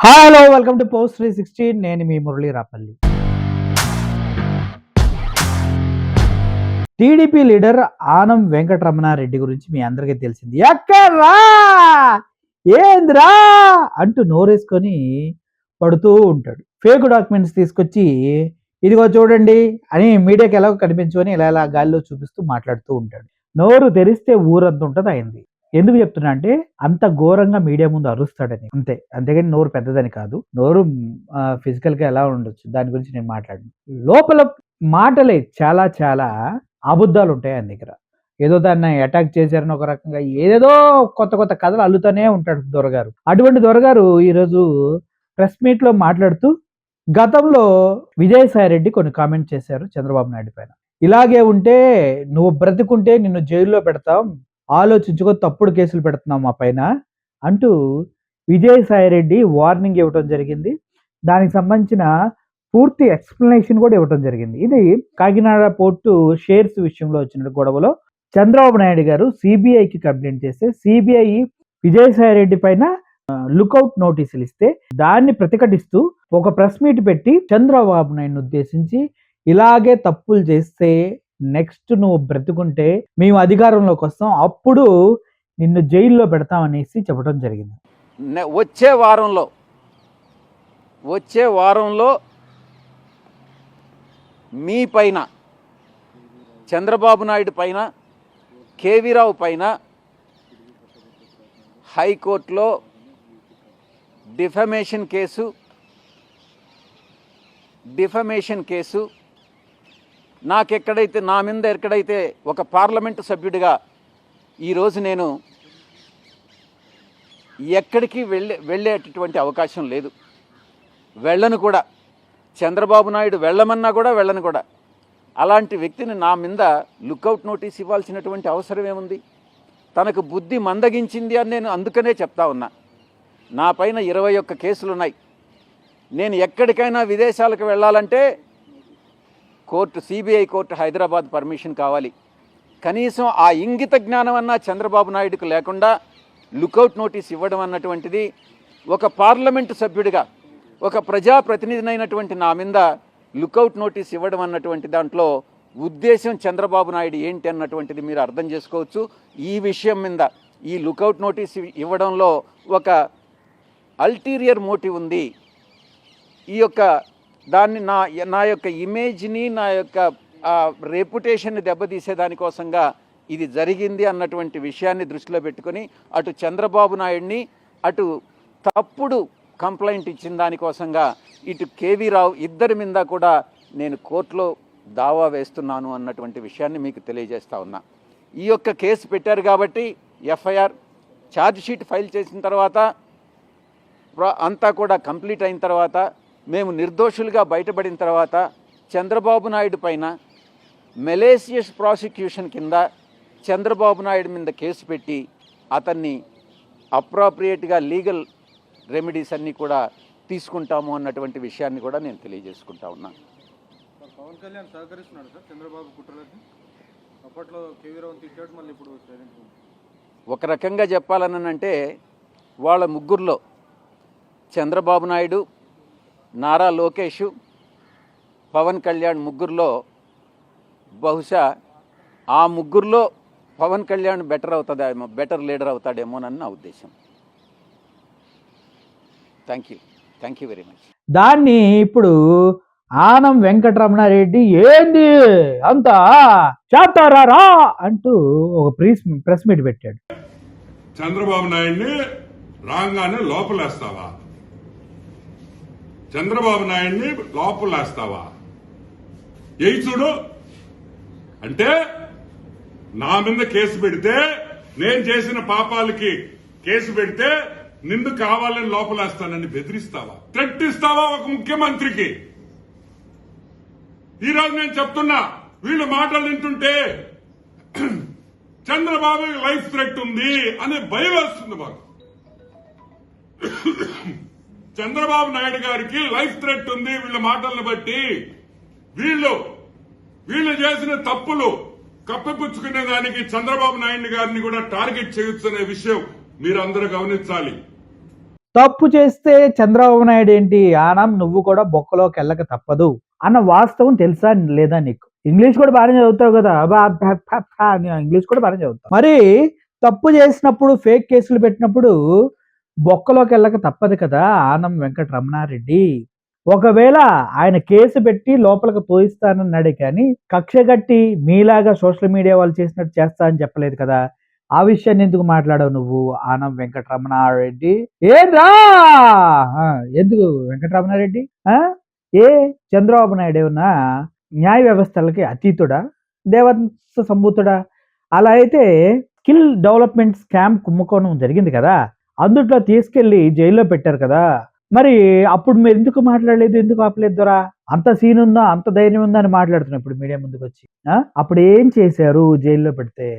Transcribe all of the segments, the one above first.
Hello, welcome to post 360. నేను మీ Murali Rapalli. TDP leader Anam Venkataramana Reddy గురించి మీ అందరికీ తెలిసింది. ఎక్కడ్రా ఏంద్రా అంటూ నోరేసుకొని పడుతూ ఉంటాడు. ఫేక్ డాక్యుమెంట్స్ తీసుకొచ్చి ఇదిగో చూడండి అని మీడియాకి ఎలాగో కనిపించుకొని ఇలా గాల్లో చూపిస్తూ మాట్లాడుతూ ఉంటాడు. నోరు తెరిస్తే ఊరంత ఉంటుంది అయింది. ఎందుకు చెప్తున్నా అంటే అంత ఘోరంగా మీడియా ముందు అరుస్తాడని, అంతే. అంతేగాని నోరు పెద్దదని కాదు. నోరు ఫిజికల్ గా ఎలా ఉండొచ్చు దాని గురించి నేను మాట్లాడను. లోపల మాటలే చాలా చాలా అబద్ధాలు ఉంటాయి ఆయన దగ్గర. ఏదో దాన్ని అటాక్ చేశారని ఒక రకంగా ఏదేదో కొత్త కొత్త కథలు అల్లుతూనే ఉంటాడు దొరగారు. అటువంటి దొరగారు ఈరోజు ప్రెస్ మీట్ లో మాట్లాడుతూ గతంలో విజయసాయి రెడ్డి కొన్ని కామెంట్ చేశారు చంద్రబాబు నాయుడు పైన. ఇలాగే ఉంటే నువ్వు బ్రతికుంటే నిన్ను జైల్లో పెడతాం, ఆలోచించుకో, తప్పుడు కేసులు పెడుతున్నాం మా పైన అంటూ విజయసాయి రెడ్డి వార్నింగ్ ఇవ్వటం జరిగింది. దానికి సంబంధించిన పూర్తి ఎక్స్ప్లెనేషన్ కూడా ఇవ్వటం జరిగింది. ఇది కాకినాడ పోర్టు షేర్స్ విషయంలో వచ్చిన గొడవలో చంద్రబాబు నాయుడు గారు సిబిఐకి కంప్లైంట్ చేస్తే సిబిఐ విజయసాయి రెడ్డి పైన లుకౌట్ నోటీసులు ఇస్తే దాన్ని ప్రతిఘటిస్తూ ఒక ప్రెస్ మీట్ పెట్టి చంద్రబాబు నాయుడుని ఉద్దేశించి ఇలాగే తప్పులు చేస్తే నెక్స్ట్ నువ్వు బ్రతుకుంటే మేము అధికారంలోకి వస్తాం, అప్పుడు నిన్ను జైల్లో పెడతాం అనేసి చెప్పడం జరిగింది. వచ్చే వారంలో మీ పైన, చంద్రబాబు నాయుడు పైన, కేవీరావు పైన హైకోర్టులో డిఫమేషన్ కేసు నా మీద ఎక్కడైతే ఒక పార్లమెంటు సభ్యుడిగా ఈరోజు నేను ఎక్కడికి వెళ్ళేటటువంటి అవకాశం లేదు, వెళ్ళను కూడా. చంద్రబాబు నాయుడు వెళ్ళమన్నా కూడా వెళ్ళను కూడా. అలాంటి వ్యక్తిని నా మీద లుకౌట్ నోటీస్ ఇవ్వాల్సినటువంటి అవసరం ఏముంది? తనకు బుద్ధి మందగించింది అని నేను అందుకనే చెప్తా ఉన్నా. నా పైన 21 కేసులున్నాయి. నేను ఎక్కడికైనా విదేశాలకు వెళ్ళాలంటే సిబిఐ కోర్టు హైదరాబాద్ పర్మిషన్ కావాలి. కనీసం ఆ ఇంగిత జ్ఞానం అన్నా చంద్రబాబు నాయుడుకు లేకుండా లుకౌట్ నోటీస్ ఇవ్వడం అన్నటువంటిది, ఒక పార్లమెంటు సభ్యుడిగా, ఒక ప్రజాప్రతినిధినైనటువంటి నా మీద లుకౌట్ నోటీస్ ఇవ్వడం అన్నటువంటి దాంట్లో ఉద్దేశం చంద్రబాబు నాయుడు ఏంటి అన్నటువంటిది మీరు అర్థం చేసుకోవచ్చు. ఈ విషయం మీద ఈ లుకౌట్ నోటీస్ ఇవ్వడంలో ఒక అల్టీరియర్ మోటివ్ ఉంది. ఈ యొక్క దాన్ని నా యొక్క ఇమేజ్ని, నా యొక్క రెప్యుటేషన్ని దెబ్బతీసేదానికోసంగా ఇది జరిగింది అన్నటువంటి విషయాన్ని దృష్టిలో పెట్టుకొని అటు చంద్రబాబు నాయుడిని, అటు తప్పుడు కంప్లైంట్ ఇచ్చిన దానికోసంగా ఇటు కేవీరావు ఇద్దరి మీద కూడా నేను కోర్టులో దావా వేస్తున్నాను అన్నటువంటి విషయాన్ని మీకు తెలియజేస్తా ఉన్నా. ఈ యొక్క కేసు పెట్టారు కాబట్టి ఎఫ్ఐఆర్ ఛార్జ్ షీట్ ఫైల్ చేసిన తర్వాత అంతా కూడా కంప్లీట్ అయిన తర్వాత, మేము నిర్దోషులుగా బయటపడిన తర్వాత చంద్రబాబు నాయుడు పైన మెలేసియస్ ప్రాసిక్యూషన్ కింద చంద్రబాబు నాయుడు మీద కేసు పెట్టి అతన్ని అప్రాప్రియేట్గా లీగల్ రెమెడీస్ అన్నీ కూడా తీసుకుంటాము అన్నటువంటి విషయాన్ని కూడా నేను తెలియజేసుకుంటా ఉన్నాను. పవన్ కళ్యాణ్ సహకరిస్తున్నాడు సార్ చంద్రబాబు కుట్రలకి. అప్పట్లో కేవీరావుని తిట్టాడు, మళ్ళీ ఇప్పుడు ఒక రకంగా చెప్పాలనంటే వాళ్ళ ముగ్గురులో చంద్రబాబు నాయుడు, నారా లోకేష్, పవన్ కళ్యాణ్ ముగ్గురులో బహుశా ఆ ముగ్గురులో పవన్ కళ్యాణ్ బెటర్ లీడర్ అవుతాడేమోనని నా ఉద్దేశం. Thank you very much. దాన్ని ఇప్పుడు ఆనం వెంకటరమణారెడ్డి ఏంది అంతా చేస్తారా అంటూ ఒక ప్రెస్ మీట్ పెట్టాడు. చంద్రబాబు నాయుడిని రాగానే లోపలేస్తావా? చంద్రబాబు నాయుడిని లోపలేస్తావా? ఏయి చూడు అంటే నా మీద కేసు పెడితే, నేను చేసిన పాపాలకి కేసు పెడితే నిన్ను కావాలని లోపలేస్తానని బెదిరిస్తావా? థ్రెట్ ఇస్తావా ఒక ముఖ్యమంత్రికి? ఈరోజు నేను చెప్తున్నా, వీళ్ళు మాటలు వింటుంటే చంద్రబాబు లైఫ్ థ్రెట్ ఉంది అనే భయం వస్తుంది మాకు. చంద్రబాబు నాయుడు గారికి లైఫ్ థ్రెట్ ఉంది వీళ్ళ మాటలను బట్టి. వీళ్ళు చేసిన తప్పులు కప్పిపుచ్చుకునే దానికి చంద్రబాబు నాయుడు గారిని కూడా టార్గెట్ చేయొచ్చు అనే విషయం మీరు అందరూ గమనించాలి. తప్పు చేస్తే చంద్రబాబు నాయుడు ఏంటి ఆనం నువ్వు కూడా బొక్కలోకి వెళ్ళక తప్పదు అన్న వాస్తవం తెలుసా లేదా నీకు? ఇంగ్లీష్ కూడా బాగానే చదువుతావు కదా, ఇంగ్లీష్ కూడా బాగానే చదువుతావు. మరి తప్పు చేసినప్పుడు ఫేక్ కేసులు పెట్టినప్పుడు బొక్కలోకి వెళ్ళక తప్పదు కదా ఆనం వెంకటరమణారెడ్డి. ఒకవేళ ఆయన కేసు పెట్టి లోపలికి తోయిస్తానన్నాడే కానీ కక్ష కట్టి మీలాగా సోషల్ మీడియా వాళ్ళు చేసినట్టు చేస్తా అని చెప్పలేదు కదా. ఆ విషయాన్ని ఎందుకు మాట్లాడావు నువ్వు ఆనం వెంకటరమణారెడ్డి? ఏంద్రా ఎందుకు వెంకటరమణారెడ్డి? ఏ చంద్రబాబు నాయుడు ఏమన్నా న్యాయ వ్యవస్థలకి అతీతుడా, దేవత సంభూతుడా? అలా అయితే స్కిల్ డెవలప్మెంట్ స్కామ్ కుంభకోణం జరిగింది కదా, అందుట్లో తీసుకెళ్లి జైల్లో పెట్టారు కదా. మరి అప్పుడు మీరు ఎందుకు మాట్లాడలేదు, ఎందుకు ఆపలేదు దొరా? అంత సీన్ ఉందా, అంత ధైర్యం ఉందా అని మాట్లాడుతున్నా ఇప్పుడు మీడియా ముందుకు వచ్చి. అప్పుడు ఏం చేశారు జైల్లో పెడితే?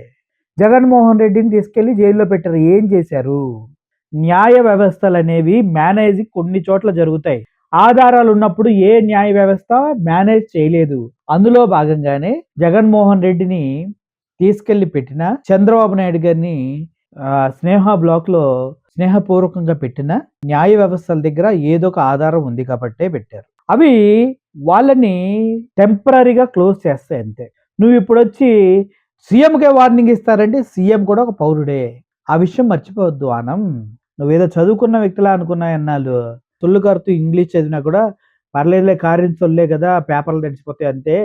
జగన్మోహన్ రెడ్డిని తీసుకెళ్లి జైల్లో పెట్టారు, ఏం చేశారు? న్యాయ వ్యవస్థలు అనేవి మేనేజ్ కొన్ని చోట్ల జరుగుతాయి, ఆధారాలు ఉన్నప్పుడు ఏ న్యాయ వ్యవస్థ మేనేజ్ చేయలేదు. అందులో భాగంగానే జగన్మోహన్ రెడ్డిని తీసుకెళ్లి పెట్టిన, చంద్రబాబు నాయుడు గారిని స్నేహ బ్లాక్ లో స్నేహపూర్వకంగా పెట్టిన న్యాయ వ్యవస్థల దగ్గర ఏదో ఒక ఆధారం ఉంది కాబట్టే పెట్టారు. అవి వాళ్ళని టెంపరీగా క్లోజ్ చేస్తాయి అంతే. నువ్వు ఇప్పుడు వచ్చి సీఎంకే వార్నింగ్ ఇస్తారంటే సీఎం కూడా ఒక పౌరుడే, ఆ విషయం మర్చిపోవద్దు ఆనం. నువ్వేదో చదువుకున్న వ్యక్తిలా అనుకున్నా అన్నాళ్ళు, తొల్లు కరుతూ ఇంగ్లీష్ చదివినా కూడా పర్లేదులే, కారిన సొల్లే కదా, పేపర్లు తడిచిపోతాయి అంతే,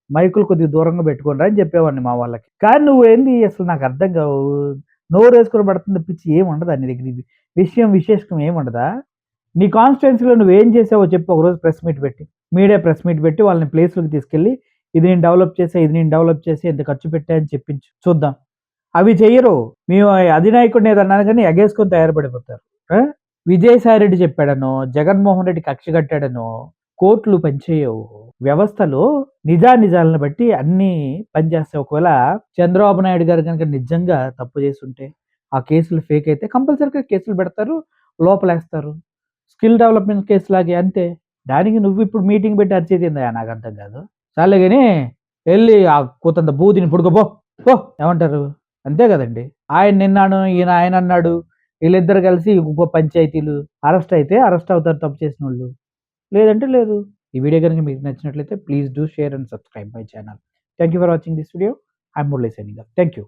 మైకులు కొద్దిగా దూరంగా పెట్టుకోండి అని చెప్పేవాడిని మా వాళ్ళకి. కానీ నువ్వేంది అసలు నాకు అర్థం కావు, నోరు వేసుకొని పడుతుంది పిచ్చి ఏం ఉండదా నీ దగ్గర? విశేషం ఏం ఉండదా? నీ కాన్స్టిట్యున్సీలో నువ్వేం చేసావో చెప్పు. ఒకరోజు ప్రెస్ మీట్ పెట్టి, మీడియా ప్రెస్ మీట్ పెట్టి వాళ్ళని ప్లేస్లోకి తీసుకెళ్ళి ఇది నేను డెవలప్ చేసి ఎంత ఖర్చు పెట్టా అని చెప్పించు చూద్దాం. అవి చెయ్యరు. మేము అధినాయకుడిని ఏదన్నా కానీ ఎగేసుకొని తయారుపడిపోతారు. విజయసాయి రెడ్డి చెప్పాడనో, జగన్మోహన్ రెడ్డి కక్ష కట్టాడనో కోర్టులు పనిచేయవు. వ్యవస్థలో నిజాలను బట్టి అన్ని పనిచేస్తాయి. ఒకవేళ చంద్రబాబు నాయుడు గారు కనుక నిజంగా తప్పు చేస్తుంటే, ఆ కేసులు ఫేక్ అయితే కంపల్సరీగా కేసులు పెడతారు, లోపలేస్తారు. స్కిల్ డెవలప్మెంట్ కేసు లాగే అంతే. దానికి నువ్వు ఇప్పుడు మీటింగ్ పెట్టి అరిచేది ఏందా నాకు అర్థం కాదు. చాలే కానీ వెళ్ళి ఆ కూతంత బూదిని పుడుకోపో పో, ఏమంటారు? అంతే కదండి. ఆయన నిన్నాను, ఆయన అన్నాడు, వీళ్ళిద్దరు కలిసి ఇంకో పంచాయతీలు. అరెస్ట్ అయితే అరెస్ట్ అవుతారు తప్పు చేసిన వాళ్ళు, లేదంటే లేదు. ఈ వీడియో కనుక మీకు నచ్చినట్లయితే please do share and subscribe my channel. Thank you for watching this video. I'm Murali signing off. Thank you.